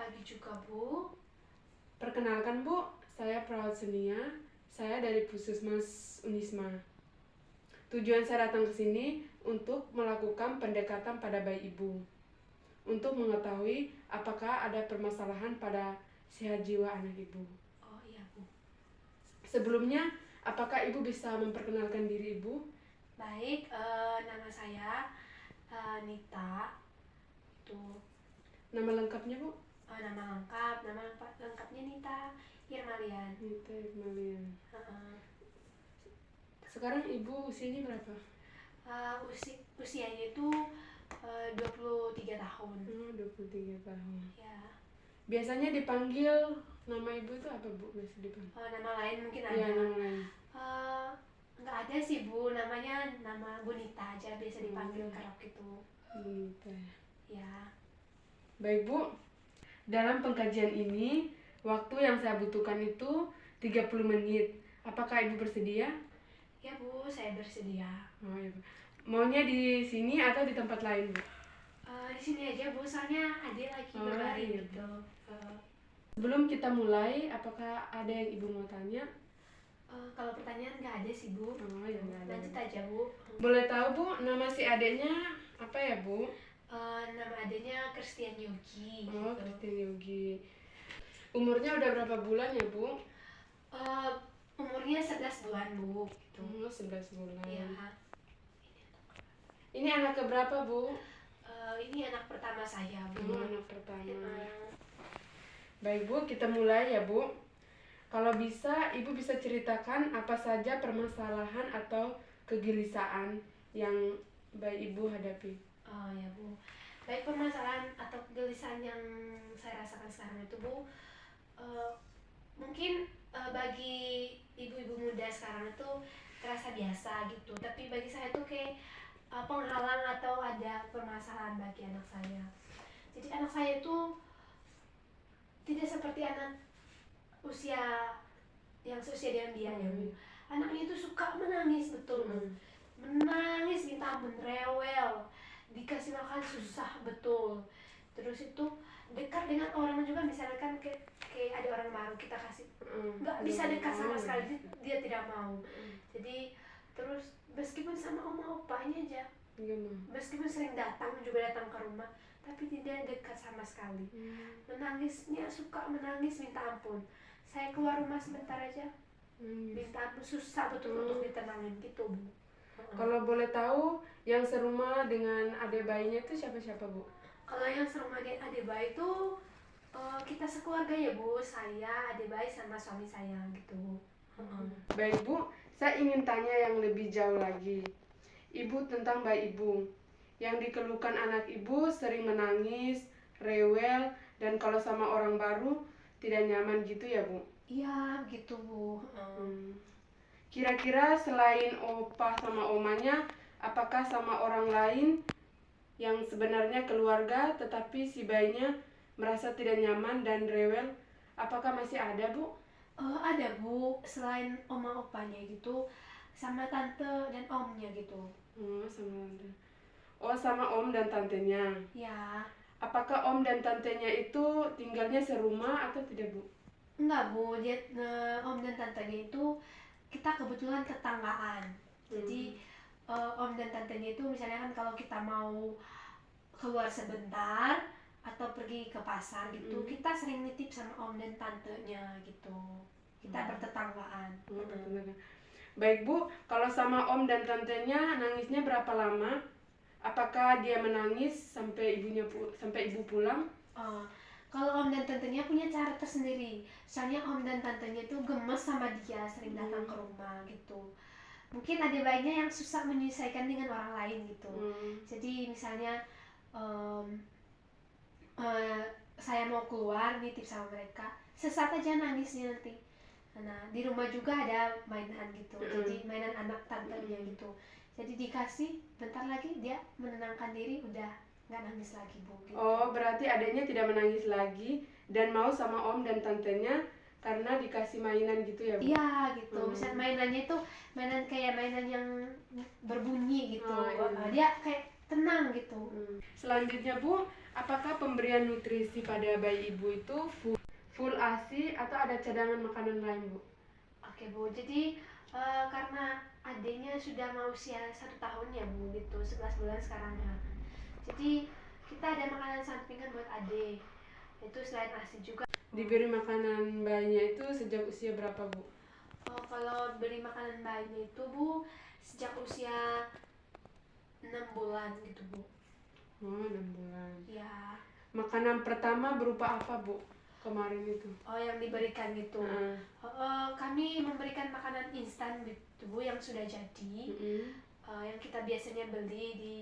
pagi juga, Bu. Perkenalkan Bu, saya Perawat Senia. Saya dari Puskesmas Unisma. Tujuan saya datang ke sini untuk melakukan pendekatan pada bayi ibu. Untuk mengetahui apakah ada permasalahan pada sehat jiwa anak ibu. Oh iya, Bu. Sebelumnya, apakah ibu bisa memperkenalkan diri ibu? Baik, nama saya Nita. Itu Nama lengkapnya Bu? nama lengkapnya Nita Irmalian. Nita Irmalian. Heeh. Sekarang ibu usianya berapa? Usianya itu 23 tahun. 23 tahun. Ya. Biasanya dipanggil nama ibu itu apa Bu? Biasa dipanggil? Nama lain mungkin ada. Iya, nama lain. Nggak ada sih, Bu. Namanya nama Bu Nita aja, biasa dipanggil kerap gitu. Nita. Ya. Baik Bu, dalam pengkajian ini waktu yang saya butuhkan itu 30 menit. Apakah ibu bersedia? Ya Bu, saya bersedia. Oh, ya, Bu. Maunya di sini atau di tempat lain Bu? Di sini aja Bu, soalnya adik lagi berbaring iya. gitu. Sebelum kita mulai, apakah ada yang ibu mau tanya? Kalau pertanyaan nggak ada sih Bu. Oh ya, nggak ada. Lanjut aja Bu. Boleh tahu Bu, nama si adiknya apa ya Bu? Nama adiknya Christian Yogi. Oh, gitu. Christian Yogi. Umurnya udah berapa bulan ya Bu? Umurnya 11 bulan Bu. Gitu. 11 bulan. Iya. Ini anak keberapa Bu? Ini anak pertama saya Bu. Anak pertama. Baik Bu, kita mulai ya Bu. Kalau bisa, Ibu bisa ceritakan apa saja permasalahan atau kegelisahan yang bayi Ibu hadapi. Oh ya Bu. Baik, permasalahan atau kegelisahan yang saya rasakan sekarang itu Bu, mungkin bagi ibu-ibu muda sekarang itu terasa biasa gitu. Tapi bagi saya itu kayak penghalang atau ada permasalahan bagi anak saya. Jadi anak saya itu tidak seperti anak usia yang seusia dengan dia ya Bu. Anaknya itu suka menangis betul Bu. Menangis minta ampun, rewel, dikasih makan susah betul. Terus itu dekat dengan orang juga, misalnya kan kayak ada orang baru kita kasih nggak bisa dekat sama sekali, dia tidak mau. Jadi terus meskipun sama oma opanya aja, meskipun sering datang ke rumah, tapi tidak dekat sama sekali. Menangisnya suka menangis minta ampun. Saya keluar rumah sebentar aja, minta ampun, susah betul untuk ditenangin gitu Bu. Kalau boleh tahu, yang serumah dengan adik bayinya itu siapa-siapa Bu? Kalau yang serumah dengan adik bayi itu kita sekeluarga ya Bu, saya, adik bayi sama suami saya gitu. Baik Bu, saya ingin tanya yang lebih jauh lagi. Ibu tentang bayi Ibu. Yang dikeluhkan anak Ibu sering menangis, rewel, dan kalau sama orang baru tidak nyaman gitu ya Bu? Iya gitu Bu. Kira-kira selain opa sama omanya, apakah sama orang lain yang sebenarnya keluarga tetapi si bayinya merasa tidak nyaman dan rewel, apakah masih ada Bu? Ada Bu, selain oma opanya gitu, sama tante dan omnya gitu. Sama tante. Oh, sama om dan tantenya. Ya. Apakah om dan tantenya itu tinggalnya serumah atau tidak Bu? Enggak Bu, dia om dan tantenya itu kita kebetulan tetanggaan. Jadi om dan tantenya itu misalnya kan kalau kita mau keluar sebentar atau pergi ke pasar gitu, kita sering nitip sama om dan tantenya gitu. Kita bertetanggaan. Baik Bu, kalau sama om dan tantenya nangisnya berapa lama? Apakah dia menangis sampai ibu pulang? Kalau om dan tantenya punya cara tersendiri. Soalnya om dan tantenya itu gemes sama dia, sering datang ke rumah gitu. Mungkin ada bayinya yang susah menyesuaikan dengan orang lain gitu. Jadi misalnya saya mau keluar nitip sama mereka, sesaat aja nangisnya nanti. Nah, di rumah juga ada mainan gitu. Jadi mainan anak tantenya gitu. Jadi dikasih, bentar lagi dia menenangkan diri, udah nggak nangis lagi Bu gitu. Oh, berarti adanya tidak menangis lagi dan mau sama om dan tantenya karena dikasih mainan gitu ya Bu? Iya gitu. Misal mainannya itu mainan yang berbunyi gitu. Dia kayak tenang gitu. Selanjutnya Bu, Apakah pemberian nutrisi pada bayi ibu itu full ASI atau ada cadangan makanan lain, Bu? Oke Bu, jadi karena adiknya sudah mau usia 1 tahun ya Bu, gitu, 11 bulan sekarang ya. Jadi kita ada makanan sampingan buat adik, itu selain ASI juga. Diberi makanan bayinya itu sejak usia berapa, Bu? Kalau beri makanan bayinya itu Bu, sejak usia 6 bulan gitu Bu. Oh, 6 bulan. Ya. Makanan pertama berupa apa, Bu? Kemarin itu. Yang diberikan gitu. Kami memberikan makanan instan gitu Bu, yang sudah jadi. Yang kita biasanya beli di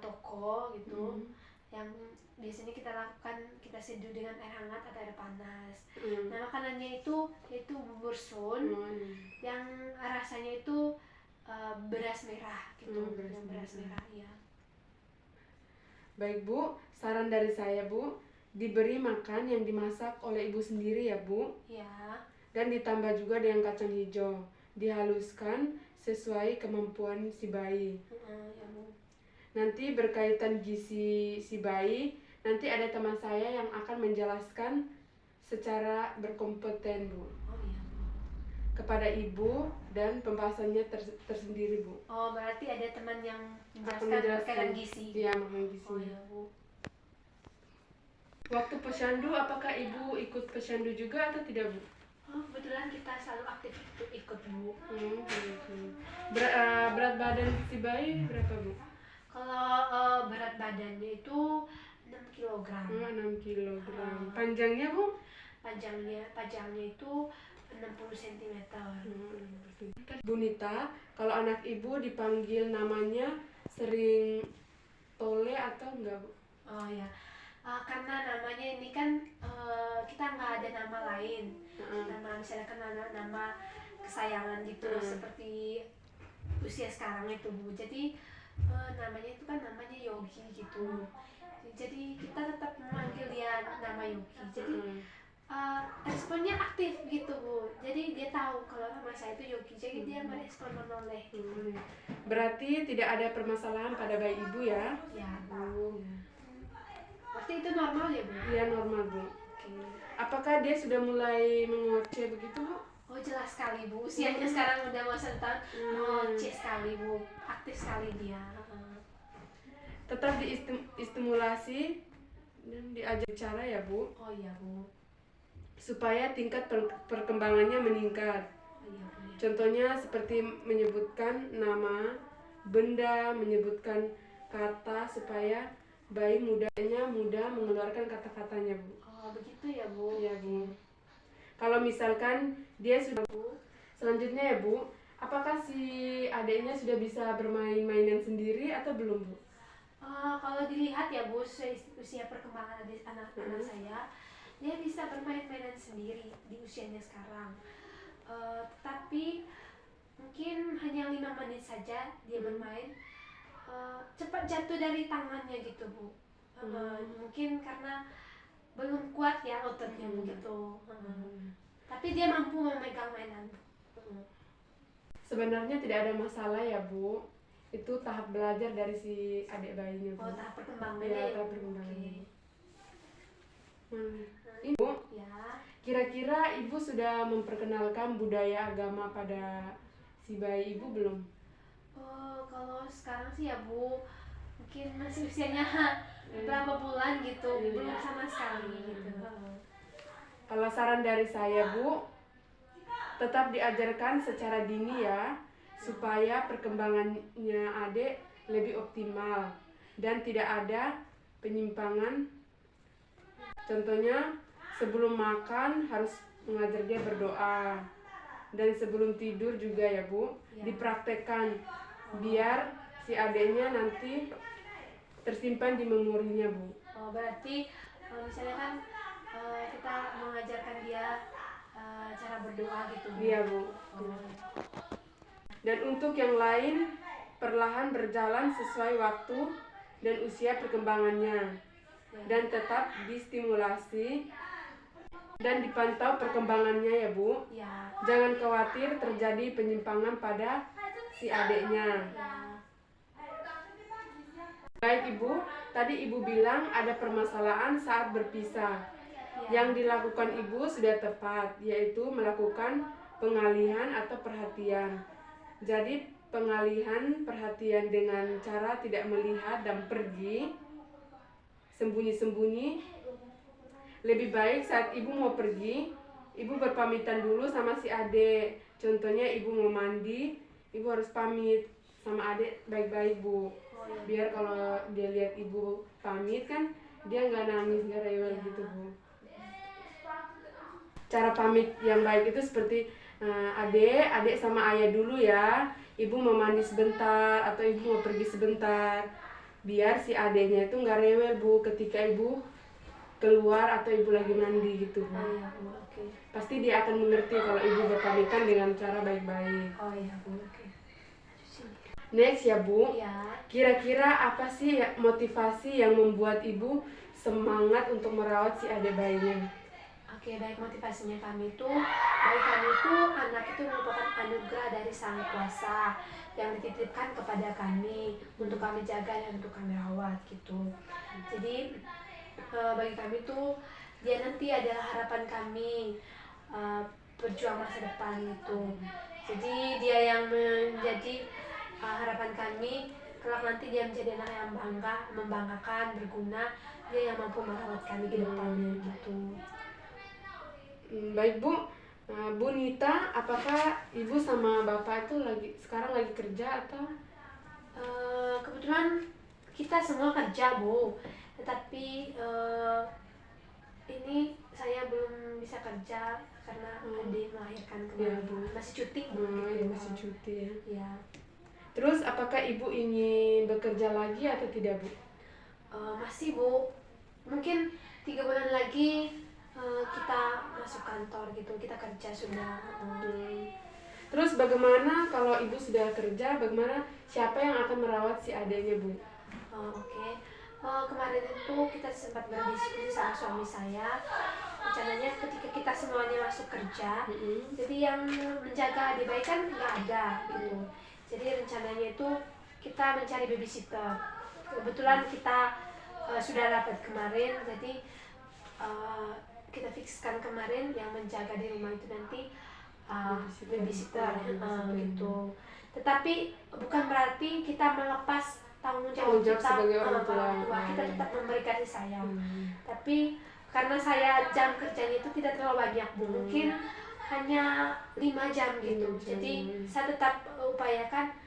toko gitu. Yang biasanya kita lakukan, kita seduh dengan air hangat atau air panas. Nah, makanannya itu yaitu bubur sun, yang rasanya itu beras merah gitu. Beras merah ya. Baik Bu, saran dari saya Bu, diberi makan yang dimasak oleh ibu sendiri ya Bu. Ya. Dan ditambah juga dengan kacang hijau, dihaluskan sesuai kemampuan si bayi. Ya Bu. Nanti berkaitan gizi si bayi, nanti ada teman saya yang akan menjelaskan secara berkompeten Bu. Iya Bu. Kepada ibu, dan pembahasannya tersendiri Bu. Berarti ada teman yang menjelaskan berkaitan gizi. Iya, makan gizi. Iya Bu. Waktu posyandu, apakah ibu ikut posyandu juga atau tidak Bu? Kebetulan kita selalu aktif ikut Bu. Berat badan si bayi berapa Bu? Kalau berat badannya itu 6 kg. 6 kg. Panjangnya Bu? Panjangnya itu 60 cm. Bu Nita, kalau anak ibu dipanggil namanya sering Tole atau enggak Bu? Ya. Karena namanya ini kan kita nggak ada nama lain. Nama misalnya kan nama kesayangan gitu, seperti usia sekarang itu Bu. Jadi namanya itu kan namanya Yogi gitu. Jadi kita tetap memanggil dia nama Yogi. Jadi responnya aktif gitu Bu. Jadi dia tahu kalau nama saya itu Yogi. Jadi dia merespon menoleh. Berarti tidak ada permasalahan pada bayi ibu ya? Ya Bu. Berarti itu normal ya Bu? Iya, normal Bu. Oke. Apakah dia sudah mulai mengoceh begitu Bu? Jelas sekali Bu. Usianya sekarang udah mau 1 tahun. Ngoceh sekali Bu. Aktif sekali dia. Tetap distimulasi dan diajar cara ya Bu. Iya Bu. Supaya tingkat perkembangannya meningkat. Iya Bu. Contohnya seperti menyebutkan nama, benda, menyebutkan kata supaya bayi mudah mengeluarkan kata-katanya Bu. Begitu ya Bu. Iya Bu. Kalau misalkan dia sudah Bu, selanjutnya ya Bu, apakah si adiknya sudah bisa bermain-mainan sendiri atau belum Bu? Kalau dilihat ya Bu, usia perkembangan anak saya, dia bisa bermain-mainan sendiri di usianya sekarang. Tetapi mungkin hanya 5 menit saja dia bermain. Cepat jatuh dari tangannya gitu Bu. Mungkin karena belum kuat ya ototnya begitu. Tapi dia mampu memegang mainan. Sebenarnya tidak ada masalah ya Bu. Itu tahap belajar dari si adik bayinya Bu. Tahap perkembangannya ya. Tahap perkembangannya. Ibu, kira-kira ibu sudah memperkenalkan budaya agama pada si bayi ibu belum? Kalau sekarang sih ya Bu, mungkin masih usianya berapa bulan gitu, belum sama sekali gitu. Kalau saran dari saya Bu, tetap diajarkan secara dini ya, supaya perkembangannya adik lebih optimal dan tidak ada penyimpangan. Contohnya sebelum makan harus mengajar dia berdoa, dan sebelum tidur juga ya Bu, dipraktekkan biar si adiknya nanti tersimpan di memorinya Bu. Berarti misalnya kan kita mengajarkan dia cara berdoa gitu. Iya Bu. Dan untuk yang lain, perlahan berjalan sesuai waktu dan usia perkembangannya. Dan tetap distimulasi dan dipantau perkembangannya ya Bu. Jangan khawatir terjadi penyimpangan pada si adiknya. Baik Ibu, tadi Ibu bilang ada permasalahan saat berpisah. Ya. Yang dilakukan Ibu sudah tepat, yaitu melakukan pengalihan atau perhatian. Jadi pengalihan perhatian dengan cara tidak melihat dan pergi sembunyi-sembunyi. Lebih baik saat Ibu mau pergi, Ibu berpamitan dulu sama si adik. Contohnya Ibu mau mandi, Ibu harus pamit sama adik baik-baik Bu. Biar kalau dia lihat Ibu pamit kan dia nggak nangis, nggak rewel gitu Bu. Cara pamit yang baik itu seperti adik sama ayah dulu ya. Ibu mau mandi sebentar atau ibu mau pergi sebentar. Biar si adiknya itu nggak rewel Bu ketika ibu keluar atau ibu lagi mandi gitu Bu. Oh iya Bu, oke. Pasti dia akan mengerti kalau ibu berpamitan dengan cara baik-baik. Oh iya Bu, oke. Next ya Bu, Ya. kira-kira apa sih motivasi yang membuat ibu semangat untuk merawat si adik bayinya? Oke, baik, motivasinya kami itu, bagi kami itu anak itu merupakan anugerah dari Sang Kuasa yang dititipkan kepada kami untuk kami jaga dan untuk kami rawat gitu. Jadi bagi kami itu dia nanti adalah harapan kami, berjuang masa depan itu. Jadi dia yang menjadi harapan kami, kelak nanti dia menjadi anak yang membanggakan, berguna, dia yang mampu merawat kami ke depannya gitu. Baik Bu, Bu Nita, apakah ibu sama bapak itu sekarang lagi kerja atau? Kebetulan kita semua kerja Bu, tetapi ini saya belum bisa kerja karena adik melahirkan kemarin. Ya, Bu. Masih cuti Bu. Ya, masih cuti ya. Ya. Terus apakah ibu ingin bekerja lagi atau tidak Bu? Masih Bu, mungkin 3 bulan lagi kita masuk kantor gitu, kita kerja sudah. Terus bagaimana kalau ibu sudah kerja, bagaimana siapa yang akan merawat si adiknya Bu? Oke. Kemarin itu kita sempat berdiskusi sama suami saya. Rencananya ketika kita semuanya masuk kerja, jadi yang menjaga adik bayi kan nggak ada gitu. Jadi rencananya itu kita mencari babysitter. Kebetulan kita sudah dapat kemarin, jadi kita fikskan kemarin yang menjaga di rumah itu nanti babysitter gitu. Tetapi bukan berarti kita melepas tanggung jawab kita sebagai orang tua. Kita tetap memberi kasih sayang. Tapi karena saya jam kerjanya itu tidak terlalu banyak Bu, mungkin hanya 5 jam gitu. Jadi saya tetap upayakan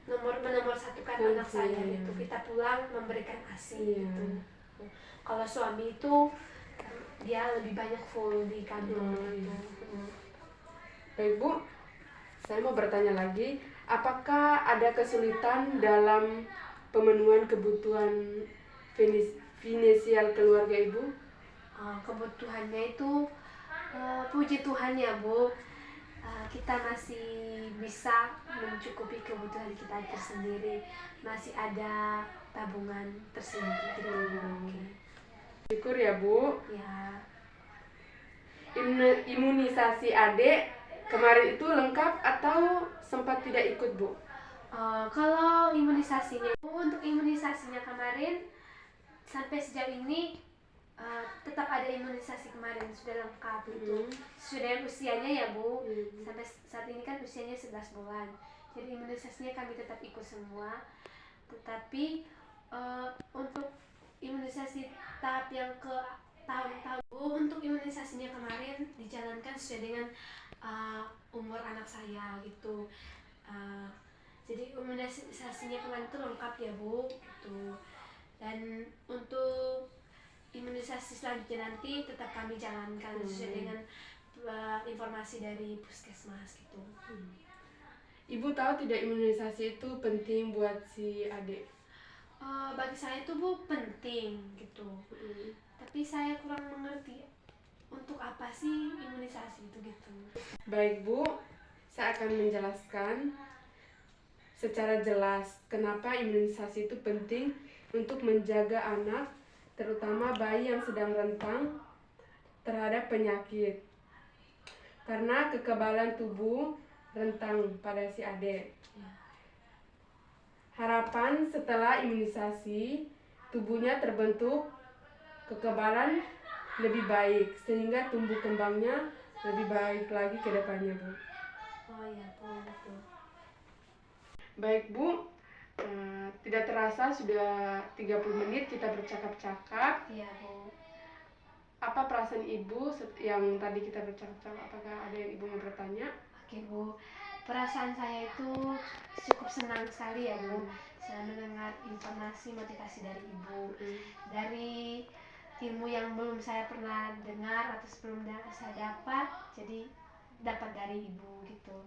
menomor satukan anak saya gitu. Kita pulang memberikan ASI gitu. Kalau suami itu dia lebih banyak full di kantor gitu. Baik Bu, saya mau bertanya lagi, apakah ada kesulitan dalam pemenuhan kebutuhan finansial keluarga Ibu? Kebutuhannya itu puji Tuhan ya Bu, kita masih bisa mencukupi kebutuhan kita tersendiri, masih ada tabungan tersendiri gitu. Syukur ya Bu. Ya. Imunisasi adik kemarin itu lengkap atau sempat tidak ikut Bu? Kalau imunisasinya, untuk imunisasinya kemarin sampai sejauh ini tetap ada imunisasi kemarin, sudah lengkap gitu. Sudah usianya ya Bu, sampai saat ini kan usianya 11 bulan. Jadi imunisasinya kami tetap ikut semua. Tetapi untuk imunisasi tahap yang ke tahun-tahun, untuk imunisasinya kemarin dijalankan sesuai dengan umur anak saya gitu. Jadi imunisasinya kemarin itu lengkap ya Bu gitu. Dan untuk imunisasi selanjutnya nanti tetap kami jalankan sesuai dengan informasi dari puskesmas gitu. Ibu tahu tidak imunisasi itu penting buat si adik? Bagi saya itu Bu penting gitu. Tapi saya kurang mengerti untuk apa sih imunisasi itu gitu. Baik Bu, saya akan menjelaskan secara jelas kenapa imunisasi itu penting untuk menjaga anak, terutama bayi yang sedang rentang terhadap penyakit. Karena kekebalan tubuh rentang pada si adik. Harapan setelah imunisasi, tubuhnya terbentuk kekebalan lebih baik sehingga tumbuh kembangnya lebih baik lagi ke depannya, Bu. Oh iya Bu, betul. Baik Bu, tidak terasa sudah 30 menit kita bercakap-cakap. Iya Bu. Apa perasaan Ibu yang tadi kita bercakap-cakap? Apakah ada yang Ibu mau bertanya? Oke Bu, perasaan saya itu cukup senang sekali ya Bu. Saya mendengar informasi motivasi dari Ibu, dari ilmu yang belum saya pernah dengar atau sebelum saya dapat, jadi dapat dari Ibu gitu.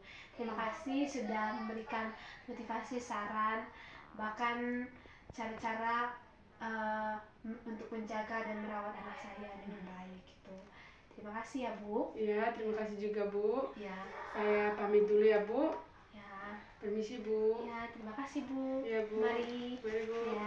Terima kasih sudah memberikan motivasi, saran, bahkan cara-cara untuk menjaga dan merawat anak saya dengan baik gitu. Terima kasih ya Bu. Iya, terima kasih juga Bu. Ya. Saya pamit dulu ya Bu. Ya. Permisi Bu. Ya, terima kasih Bu. Ya Bu. Mari. Mari Bu. Ya.